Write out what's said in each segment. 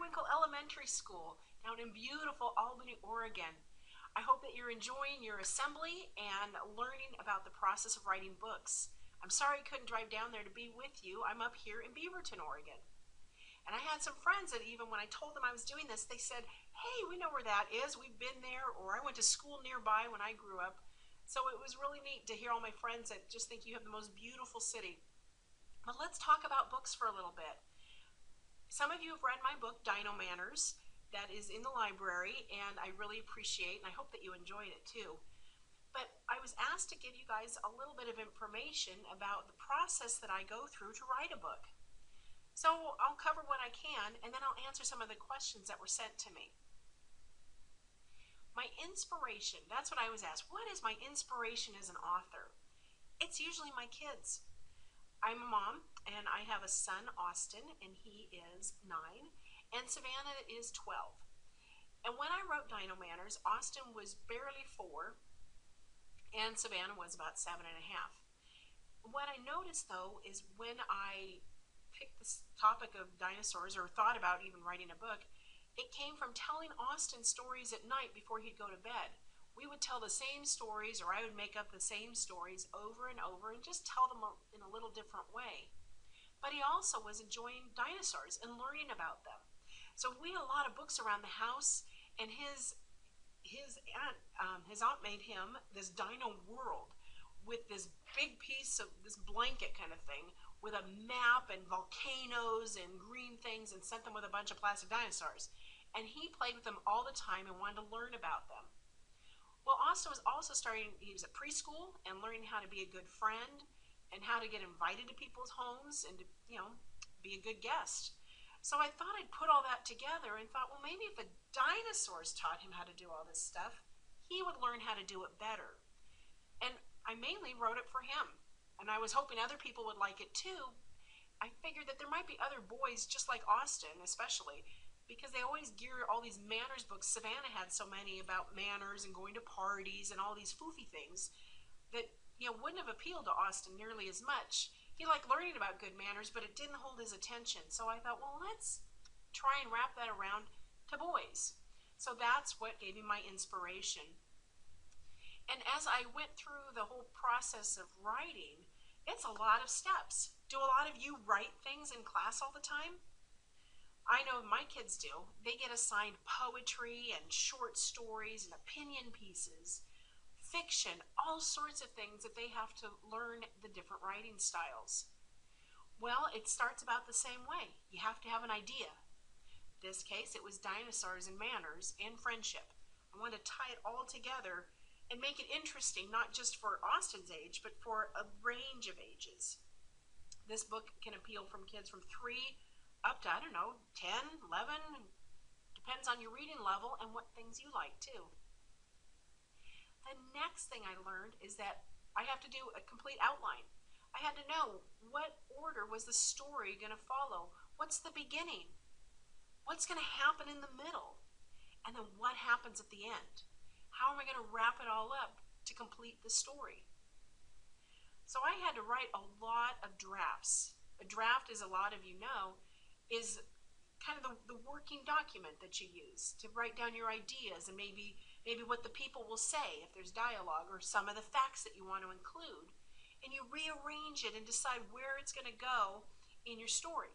Perwinkle Elementary School down in beautiful Albany, Oregon. I hope that you're enjoying your assembly and learning about the process of writing books. I'm sorry I couldn't drive down there to be with you. I'm up here in Beaverton, Oregon. And I had some friends that even when I told them I was doing this, they said, hey, we know where that is. We've been there, or I went to school nearby when I grew up. So it was really neat to hear all my friends that just think you have the most beautiful city. But let's talk about books for a little bit. Some of you have read my book, Dino Manners, that is in the library, and I really appreciate, and I hope that you enjoyed it too. But I was asked to give you guys a little bit of information about the process that I go through to write a book. So I'll cover what I can, and then I'll answer some of the questions that were sent to me. My inspiration, that's what I was asked. What is my inspiration as an author? It's usually my kids. I'm a mom, and I have a son, Austin, and he is 9, and Savannah is 12. And when I wrote Dino Manners, Austin was barely 4, and Savannah was about 7.5. What I noticed, though, is when I picked this topic of dinosaurs, or thought about even writing a book, it came from telling Austin stories at night before he'd go to bed. We would tell the same stories, or I would make up the same stories over and over and just tell them in a little different way. But he also was enjoying dinosaurs and learning about them. So we had a lot of books around the house, and his aunt made him this dino world with this big piece of this blanket kind of thing with a map and volcanoes and green things, and sent them with a bunch of plastic dinosaurs. And he played with them all the time and wanted to learn about them. Well, Austin was also he was at preschool and learning how to be a good friend and how to get invited to people's homes and to, be a good guest. So I thought I'd put all that together and thought, well, maybe if the dinosaurs taught him how to do all this stuff, he would learn how to do it better. And I mainly wrote it for him. And I was hoping other people would like it too. I figured that there might be other boys just like Austin, especially, because they always gear all these manners books. Savannah had so many about manners and going to parties and all these foofy things that wouldn't have appealed to Austin nearly as much. He liked learning about good manners, but it didn't hold his attention. So I thought, well, let's try and wrap that around to boys. So that's what gave me my inspiration. And as I went through the whole process of writing, it's a lot of steps. Do a lot of you write things in class all the time? I know my kids do. They get assigned poetry and short stories and opinion pieces, fiction, all sorts of things that they have to learn the different writing styles. Well, it starts about the same way. You have to have an idea. In this case, it was dinosaurs and manners and friendship. I wanted to tie it all together and make it interesting, not just for Austin's age, but for a range of ages. This book can appeal from kids from 3 up to, 10, 11, depends on your reading level and what things you like too. The next thing I learned is that I have to do a complete outline. I had to know what order was the story going to follow. What's the beginning? What's going to happen in the middle? And then what happens at the end? How am I going to wrap it all up to complete the story? So I had to write a lot of drafts. A draft, as a lot of you know, is kind of the working document that you use to write down your ideas and maybe what the people will say if there's dialogue, or some of the facts that you want to include. And you rearrange it and decide where it's going to go in your story.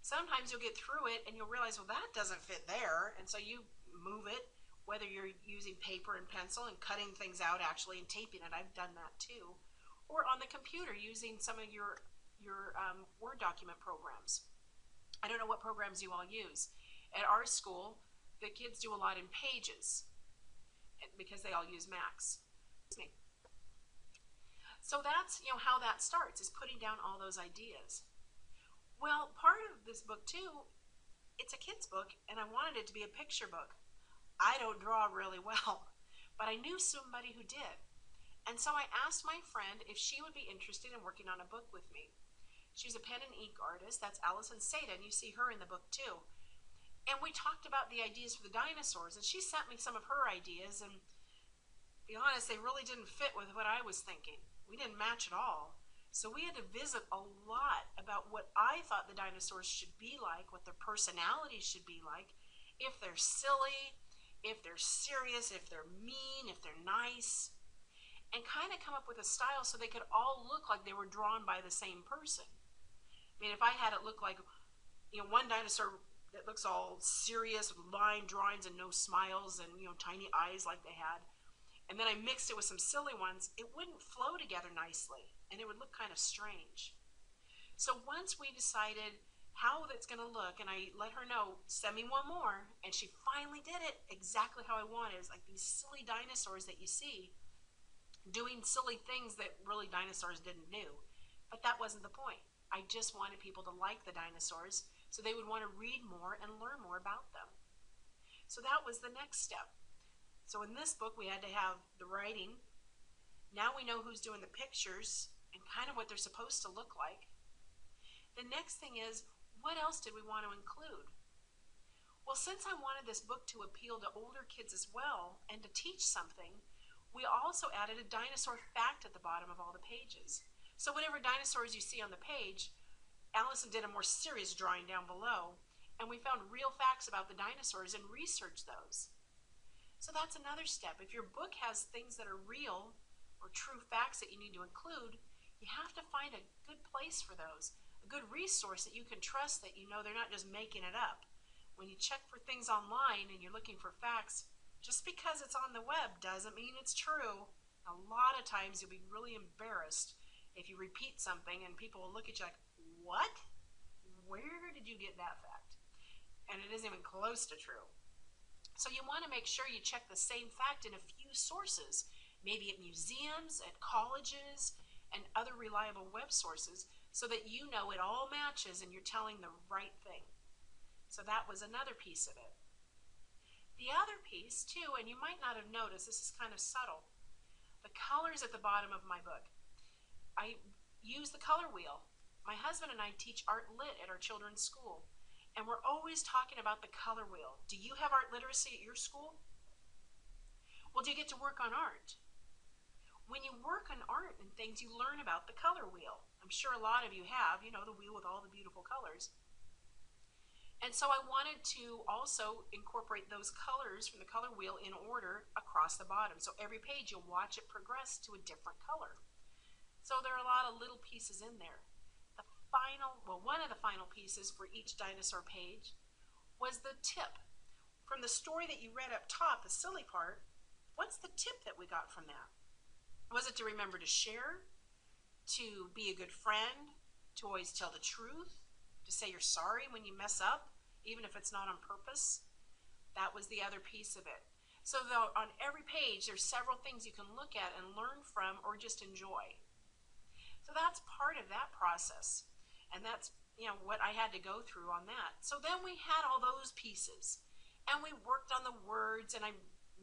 Sometimes you'll get through it and you'll realize, well, that doesn't fit there, and so you move it, whether you're using paper and pencil and cutting things out actually and taping it. I've done that too. Or on the computer using some of your Word document programs. I don't know what programs you all use. At our school, the kids do a lot in Pages because they all use Macs. So that's how that starts, is putting down all those ideas. Well, part of this book too, it's a kid's book, and I wanted it to be a picture book. I don't draw really well, but I knew somebody who did. And so I asked my friend if she would be interested in working on a book with me. She's a pen and ink artist. That's Allison Seda, and you see her in the book too. And we talked about the ideas for the dinosaurs, and she sent me some of her ideas, and to be honest, they really didn't fit with what I was thinking. We didn't match at all. So we had to visit a lot about what I thought the dinosaurs should be like, what their personalities should be like, if they're silly, if they're serious, if they're mean, if they're nice, and kind of come up with a style so they could all look like they were drawn by the same person. I mean, if I had it look like, one dinosaur that looks all serious with line drawings and no smiles and, tiny eyes like they had, and then I mixed it with some silly ones, it wouldn't flow together nicely and it would look kind of strange. So once we decided how that's going to look, and I let her know, send me one more, and she finally did it exactly how I wanted. It's like these silly dinosaurs that you see doing silly things that really dinosaurs didn't do. But that wasn't the point. I just wanted people to like the dinosaurs so they would want to read more and learn more about them. So that was the next step. So in this book, we had to have the writing. Now we know who's doing the pictures and kind of what they're supposed to look like. The next thing is, what else did we want to include? Well, since I wanted this book to appeal to older kids as well and to teach something, we also added a dinosaur fact at the bottom of all the pages. So whatever dinosaurs you see on the page, Allison did a more serious drawing down below, and we found real facts about the dinosaurs and researched those. So that's another step. If your book has things that are real or true facts that you need to include, you have to find a good place for those, a good resource that you can trust, that you know they're not just making it up. When you check for things online and you're looking for facts, just because it's on the web doesn't mean it's true. A lot of times you'll be really embarrassed if you repeat something and people will look at you like, what? Where did you get that fact? And it isn't even close to true. So you want to make sure you check the same fact in a few sources, maybe at museums, at colleges, and other reliable web sources, so that you know it all matches and you're telling the right thing. So that was another piece of it. The other piece too, and you might not have noticed, this is kind of subtle, the colors at the bottom of my book. I use the color wheel. My husband and I teach art lit at our children's school, and we're always talking about the color wheel. Do you have art literacy at your school? Well, do you get to work on art? When you work on art and things, you learn about the color wheel. I'm sure a lot of you have, the wheel with all the beautiful colors. And so I wanted to also incorporate those colors from the color wheel in order across the bottom. So every page you'll watch it progress to a different color. So there are a lot of little pieces in there. One of the final pieces for each dinosaur page was the tip. From the story that you read up top, the silly part, what's the tip that we got from that? Was it to remember to share, to be a good friend, to always tell the truth, to say you're sorry when you mess up, even if it's not on purpose? That was the other piece of it. So though on every page there's several things you can look at and learn from or just enjoy. So that's part of that process. And that's what I had to go through on that. So then we had all those pieces and we worked on the words, and I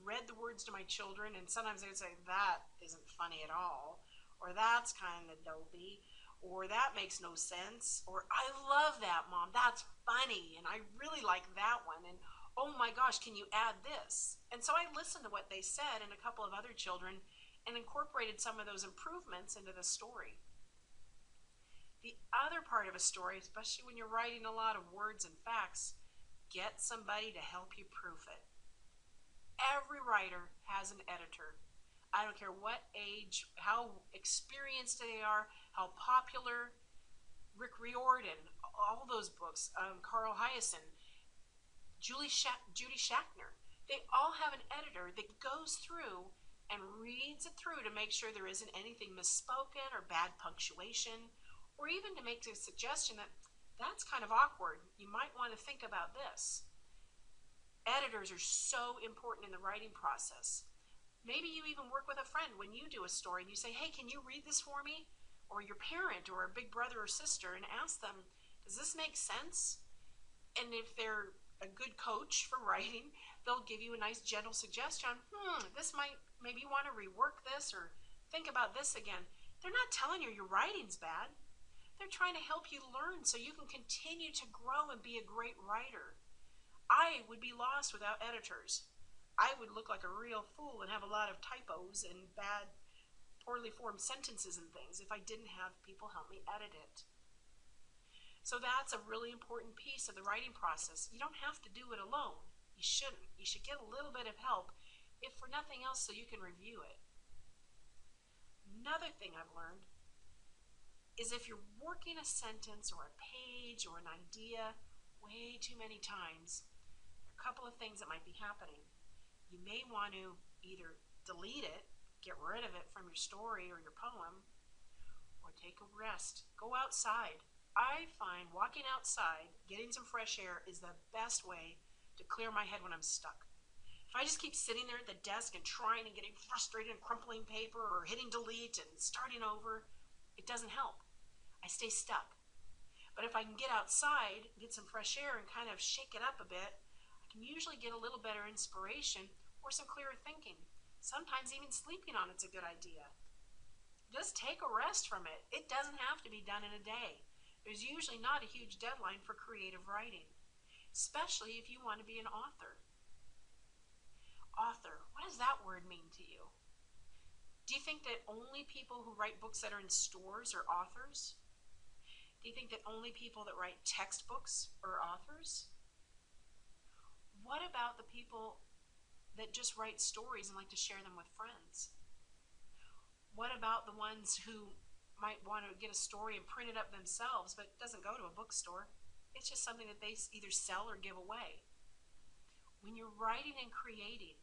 read the words to my children, and sometimes they would say, that isn't funny at all, or that's kind of dopey, or that makes no sense, or I love that, Mom, that's funny, and I really like that one, and oh my gosh, can you add this? And so I listened to what they said and a couple of other children and incorporated some of those improvements into the story. The other part of a story, especially when you're writing a lot of words and facts, get somebody to help you proof it. Every writer has an editor. I don't care what age, how experienced they are, how popular. Rick Riordan, all those books, Carl Hyacin, Judy Schackner, they all have an editor that goes through and reads it through to make sure there isn't anything misspoken or bad punctuation, or even to make the suggestion that that's kind of awkward. You might want to think about this. Editors are so important in the writing process. Maybe you even work with a friend when you do a story and you say, hey, can you read this for me? Or your parent or a big brother or sister, and ask them, does this make sense? And if they're a good coach for writing, they'll give you a nice gentle suggestion. This might, maybe you want to rework this or think about this again. They're not telling you your writing's bad. They're trying to help you learn so you can continue to grow and be a great writer. I would be lost without editors. I would look like a real fool and have a lot of typos and bad poorly formed sentences and things if I didn't have people help me edit it. So that's a really important piece of the writing process. You don't have to do it alone. You shouldn't. You should get a little bit of help, if for nothing else, so you can review it. Another thing I've learned is if you're working a sentence or a page or an idea way too many times, there are a couple of things that might be happening. You may want to either delete it, get rid of it from your story or your poem, or take a rest. Go outside. I find walking outside, getting some fresh air, is the best way to clear my head when I'm stuck. If I just keep sitting there at the desk and trying and getting frustrated and crumpling paper or hitting delete and starting over, it doesn't help. I stay stuck. But if I can get outside, get some fresh air and kind of shake it up a bit, I can usually get a little better inspiration or some clearer thinking. Sometimes even sleeping on it's a good idea. Just take a rest from it. It doesn't have to be done in a day. There's usually not a huge deadline for creative writing, especially if you want to be an author. Author, what does that word mean to you? Do you think that only people who write books that are in stores are authors? Do you think that only people that write textbooks are authors? What about the people that just write stories and like to share them with friends? What about the ones who might want to get a story and print it up themselves, but it doesn't go to a bookstore? It's just something that they either sell or give away. When you're writing and creating,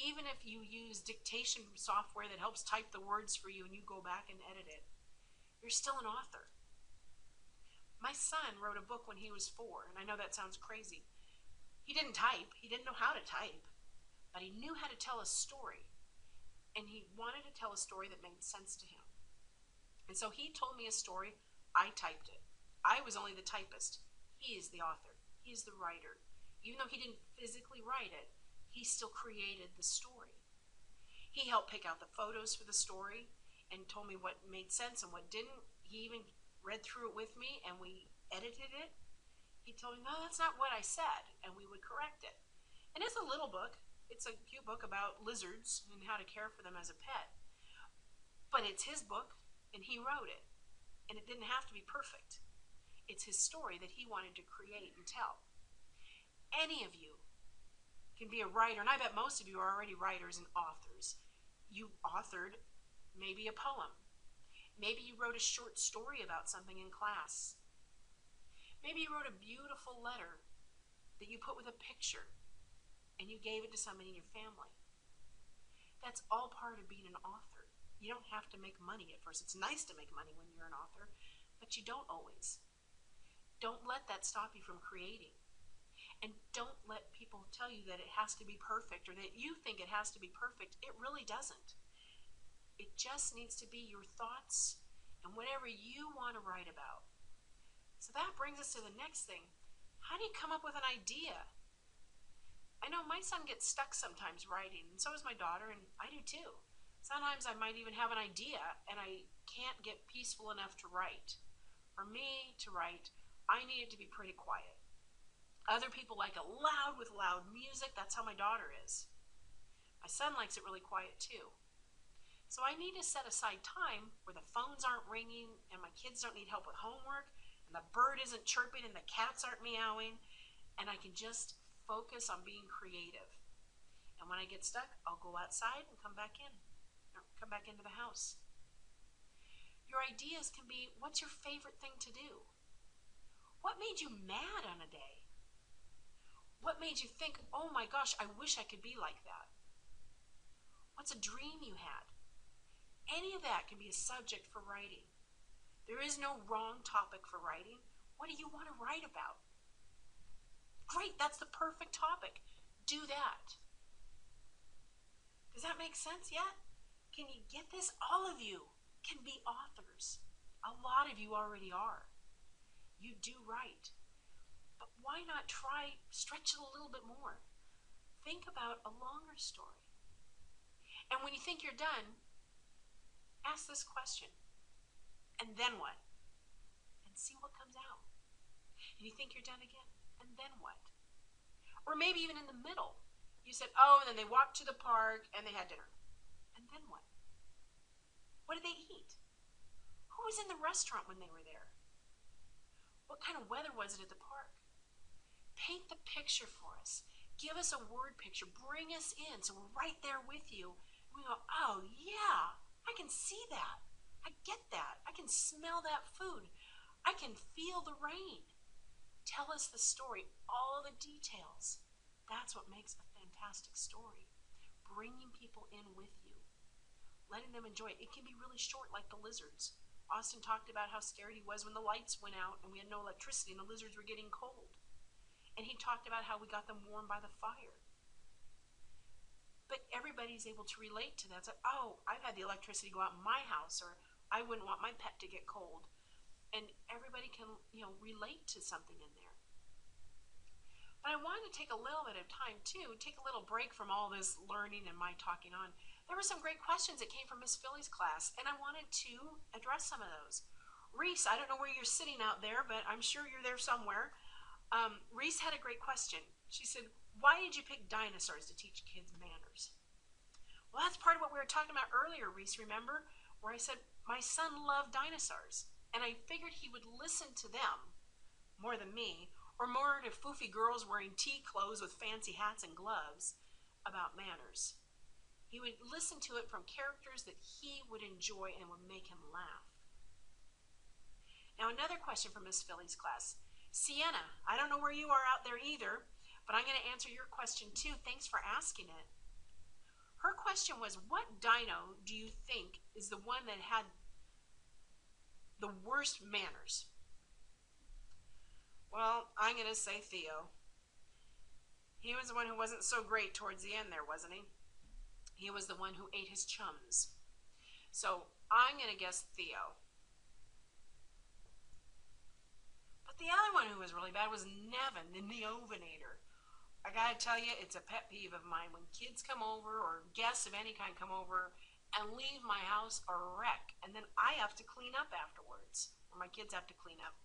even if you use dictation software that helps type the words for you and you go back and edit it, you're still an author. My son wrote a book when he was 4, and I know that sounds crazy. He didn't type. He didn't know how to type, but he knew how to tell a story, and he wanted to tell a story that made sense to him. And so he told me a story. I typed it. I was only the typist. He is the author. He is the writer. Even though he didn't physically write it, he still created the story. He helped pick out the photos for the story and told me what made sense and what didn't. He even read through it with me and we edited it. He told me, no, that's not what I said, and we would correct it. And it's a little book. It's a cute book about lizards and how to care for them as a pet. But it's his book, and he wrote it. And it didn't have to be perfect. It's his story that he wanted to create and tell. Any of you can be a writer, and I bet most of you are already writers and authors. You authored maybe a poem. Maybe you wrote a short story about something in class. Maybe you wrote a beautiful letter that you put with a picture and you gave it to somebody in your family. That's all part of being an author. You don't have to make money at first. It's nice to make money when you're an author, but you don't always. Don't let that stop you from creating. And don't let people tell you that it has to be perfect or that you think it has to be perfect. It really doesn't. It just needs to be your thoughts and whatever you want to write about. So that brings us to the next thing. How do you come up with an idea? I know my son gets stuck sometimes writing, and so does my daughter, and I do too. Sometimes I might even have an idea and I can't get peaceful enough to write. For me to write, I need it to be pretty quiet. Other people like it loud with loud music. That's how my daughter is. My son likes it really quiet too. So I need to set aside time where the phones aren't ringing and my kids don't need help with homework and the bird isn't chirping and the cats aren't meowing, and I can just focus on being creative. And when I get stuck, I'll go outside and come back in, or come back into the house. Your ideas can be, what's your favorite thing to do? What made you mad on a day? What made you think, oh my gosh, I wish I could be like that? What's a dream you had? Any of that can be a subject for writing. There is no wrong topic for writing. What do you want to write about? Great, that's the perfect topic. Do that. Does that make sense yet? Can you get this? All of you can be authors. A lot of you already are. You do write. But why not try, stretch it a little bit more? Think about a longer story. And when you think you're done, ask this question. And then what? And see what comes out. And you think you're done again. And then what? Or maybe even in the middle. You said, oh, and then they walked to the park and they had dinner. And then what? What did they eat? Who was in the restaurant when they were there? What kind of weather was it at the park? Paint the picture for us. Give us a word picture. Bring us in so we're right there with you. We go, oh yeah, I can see that. I get that. I can smell that food. I can feel the rain. Tell us the story, all the details. That's what makes a fantastic story. Bringing people in with you. Letting them enjoy it. It can be really short, like the lizards. Austin talked about how scared he was when the lights went out and we had no electricity and the lizards were getting cold. And he talked about how we got them warm by the fire. But everybody's able to relate to that. It's like, oh, I've had the electricity go out in my house, or I wouldn't want my pet to get cold. And everybody can, relate to something in there. But I wanted to take a little bit of time too, take a little break from all this learning and my talking on. There were some great questions that came from Miss Philly's class, and I wanted to address some of those. Reese, I don't know where you're sitting out there, but I'm sure you're there somewhere. Reese had a great question. She said, why did you pick dinosaurs to teach kids manners? Well, that's part of what we were talking about earlier, Reese, remember? Where I said, my son loved dinosaurs, and I figured he would listen to them more than me, or more to foofy girls wearing tea clothes with fancy hats and gloves about manners. He would listen to it from characters that he would enjoy and would make him laugh. Now, another question from Miss Philly's class. Sienna, I don't know where you are out there either, but I'm going to answer your question too. Thanks for asking it. Her question was, what dino do you think is the one that had the worst manners? Well, I'm going to say Theo. He was the one who wasn't so great towards the end there, wasn't he? He was the one who ate his chums. So I'm going to guess Theo. But the other one who was really bad was Nevin, the Neovinator. I gotta tell you, it's a pet peeve of mine when kids come over or guests of any kind come over and leave my house a wreck, and then I have to clean up afterwards, or my kids have to clean up.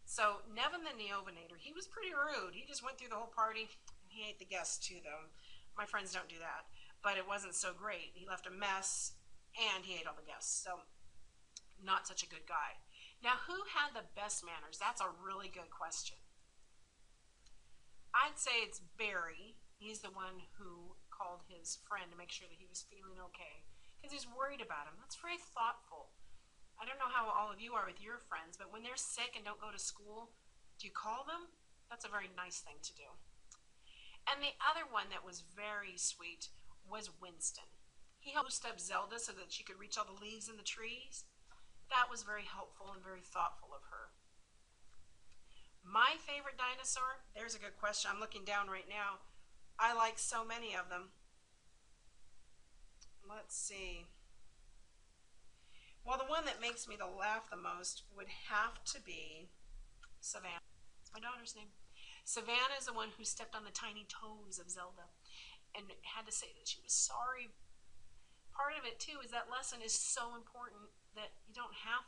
So Nevin the Neovinator, he was pretty rude. He just went through the whole party, and he ate the guests too, though. My friends don't do that, but it wasn't so great. He left a mess, and he ate all the guests, so not such a good guy. Now, who had the best manners? That's a really good question. I'd say it's Barry. He's the one who called his friend to make sure that he was feeling okay, because he's worried about him. That's very thoughtful. I don't know how all of you are with your friends, but when they're sick and don't go to school, do you call them? That's a very nice thing to do. And the other one that was very sweet was Winston. He helped boost up Zelda so that she could reach all the leaves in the trees. That was very helpful and very thoughtful of her. My favorite dinosaur, there's a good question. I'm looking down right now. I like so many of them. Let's see. Well, the one that makes me laugh the most would have to be Savannah. It's my daughter's name. Savannah is the one who stepped on the tiny toes of Zelda and had to say that she was sorry. Part of it, too, is that lesson is so important that you don't have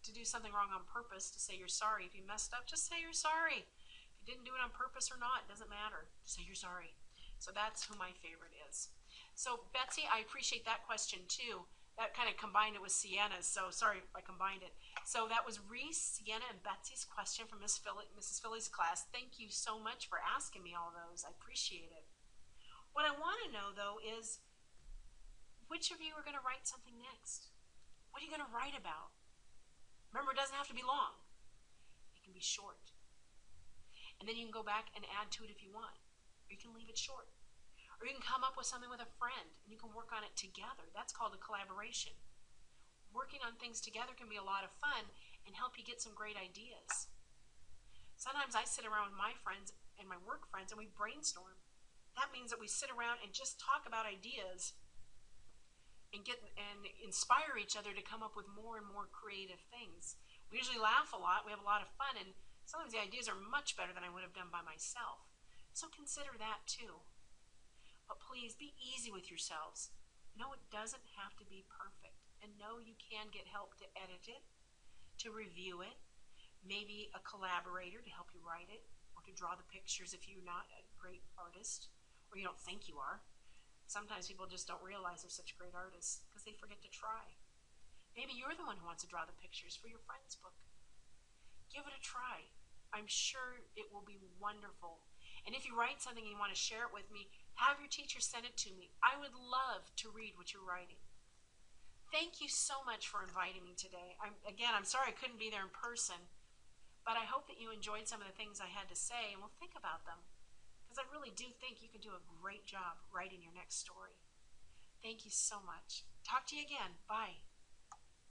to do something wrong on purpose to say you're sorry. If you messed up, just say you're sorry. If you didn't do it on purpose or not, it doesn't matter. Just say you're sorry. So that's who my favorite is. So Betsy, I appreciate that question, too. That kind of combined it with Sienna's, so sorry if I combined it. So that was Reese, Sienna, and Betsy's question from Mrs. Philly's class. Thank you so much for asking me all those. I appreciate it. What I want to know, though, is which of you are going to write something next? What are you going to write about? Remember, it doesn't have to be long. It can be short. And then you can go back and add to it if you want. Or you can leave it short. Or you can come up with something with a friend and you can work on it together. That's called a collaboration. Working on things together can be a lot of fun and help you get some great ideas. Sometimes I sit around with my friends and my work friends and we brainstorm. That means that we sit around and just talk about ideas and inspire each other to come up with more and more creative things. We usually laugh a lot, we have a lot of fun, and sometimes the ideas are much better than I would have done by myself. So consider that too. But please be easy with yourselves. No, it doesn't have to be perfect. And no, you can get help to edit it, to review it, maybe a collaborator to help you write it, or to draw the pictures if you're not a great artist, or you don't think you are. Sometimes people just don't realize they're such great artists because they forget to try. Maybe you're the one who wants to draw the pictures for your friend's book. Give it a try. I'm sure it will be wonderful. And if you write something and you want to share it with me, have your teacher send it to me. I would love to read what you're writing. Thank you so much for inviting me today. I'm sorry I couldn't be there in person, but I hope that you enjoyed some of the things I had to say and will think about them, because I really do think you can do a great job writing your next story. Thank you so much. Talk to you again. Bye.